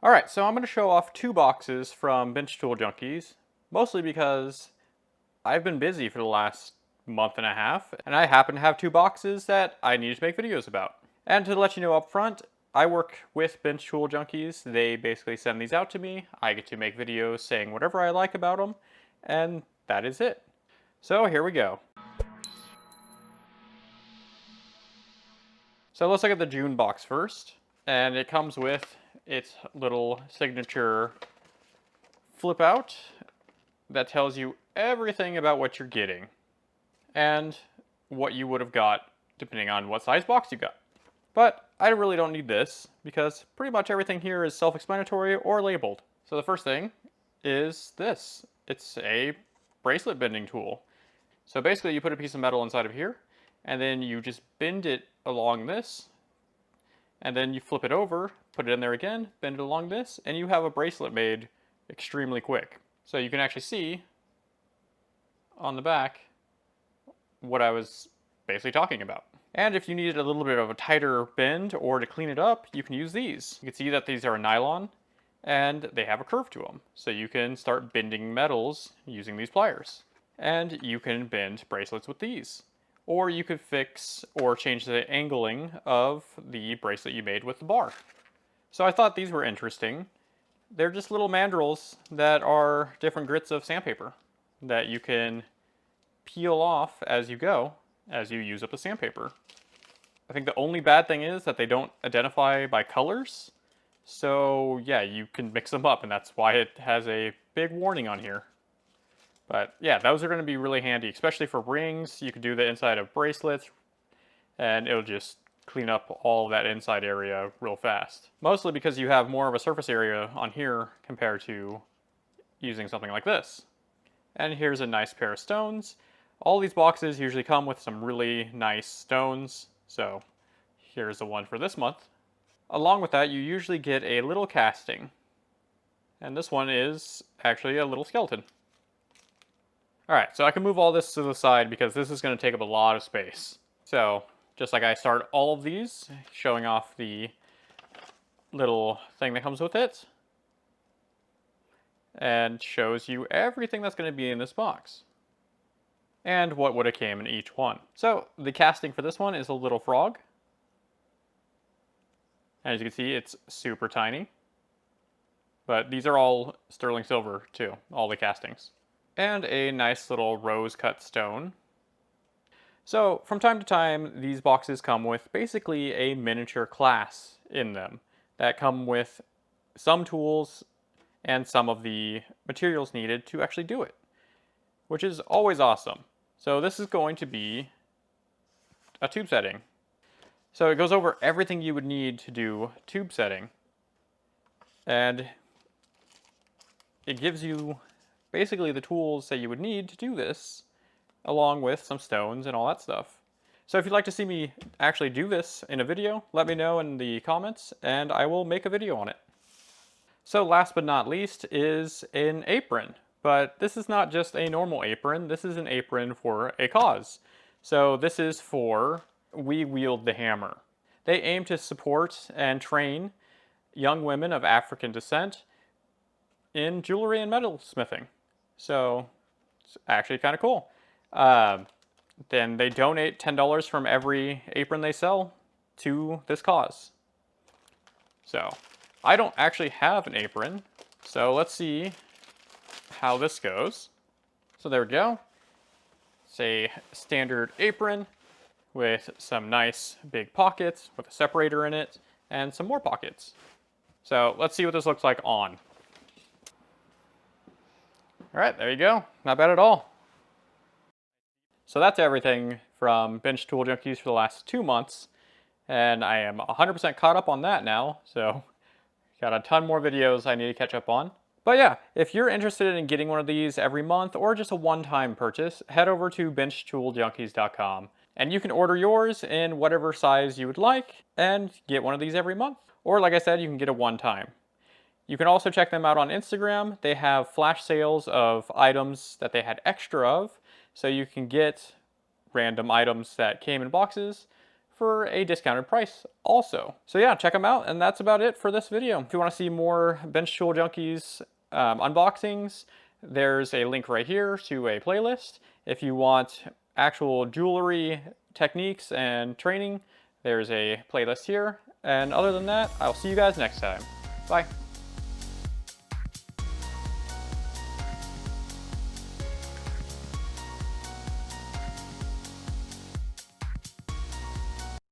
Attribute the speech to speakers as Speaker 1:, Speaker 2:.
Speaker 1: Alright, so I'm going to show off two boxes from Bench Tool Junkies, mostly because I've been busy for the last month and a half, and I happen to have two boxes that I need to make videos about. And to let you know up front, I work with Bench Tool Junkies. They basically send these out to me. I get to make videos saying whatever I like about them, and that is it. So here we go. So let's look at the June box first, and it comes with its little signature flip out that tells you everything about what you're getting and what you would have got depending on what size box you got. But I really don't need this because pretty much everything here is self-explanatory or labeled. So the first thing is this. It's a bracelet bending tool. So basically you put a piece of metal inside of here and then you just bend it along this, and then you flip it over, put it in there again, bend it along this, and you have a bracelet made extremely quick. So you can actually see on the back what I was basically talking about. And if you needed a little bit of a tighter bend or to clean it up, you can use these. You can see that these are nylon and they have a curve to them. So you can start bending metals using these pliers. And you can bend bracelets with these. Or you could fix or change the angling of the bracelet you made with the bar. So I thought these were interesting. They're just little mandrels that are different grits of sandpaper that you can peel off as you go, as you use up the sandpaper. I think the only bad thing is that they don't identify by colors. So yeah, you can mix them up, and that's why it has a big warning on here. But yeah, those are going to be really handy, especially for rings. You can do the inside of bracelets, and it'll just clean up all of that inside area real fast. Mostly because you have more of a surface area on here compared to using something like this. And here's a nice pair of stones. All these boxes usually come with some really nice stones, so here's the one for this month. Along with that, you usually get a little casting. And this one is actually a little skeleton. Alright, so I can move all this to the side because this is going to take up a lot of space. So, just like I start all of these, showing off the little thing that comes with it, and shows you everything that's going to be in this box, and what would have came in each one. So, the casting for this one is a little frog. As you can see, it's super tiny. But these are all sterling silver too, all the castings. And a nice little rose cut stone. So from time to time, these boxes come with basically a miniature class in them that come with some tools and some of the materials needed to actually do it, which is always awesome. So this is going to be a tube setting. So it goes over everything you would need to do tube setting, and it gives you basically the tools that you would need to do this, along with some stones and all that stuff. So if you'd like to see me actually do this in a video, let me know in the comments and I will make a video on it. So last but not least is an apron. But this is not just a normal apron, this is an apron for a cause. So this is for We Wield the Hammer. They aim to support and train young women of African descent in jewelry and metalsmithing. So it's actually kind of cool. Then they donate $10 from every apron they sell to this cause. So I don't actually have an apron, so let's see how this goes. So there we go. It's a standard apron with some nice big pockets with a separator in it and some more pockets. So let's see what this looks like on. All right, there you go. Not bad at all. So that's everything from Bench Tool Junkies for the last 2 months, and I am 100% caught up on that now, so got a ton more videos I need to catch up on. But yeah, if you're interested in getting one of these every month or just a one-time purchase, head over to benchtooljunkies.com and you can order yours in whatever size you would like and get one of these every month. Or like I said, you can get a one-time. You can also check them out on Instagram. They have flash sales of items that they had extra of, so you can get random items that came in boxes for a discounted price also. So yeah, check them out, and that's about it for this video. If you want to see more Bench Tool Junkies unboxings, there's a link right here to a playlist. If you want actual jewelry techniques and training, there's a playlist here. And other than that, I'll see you guys next time. Bye.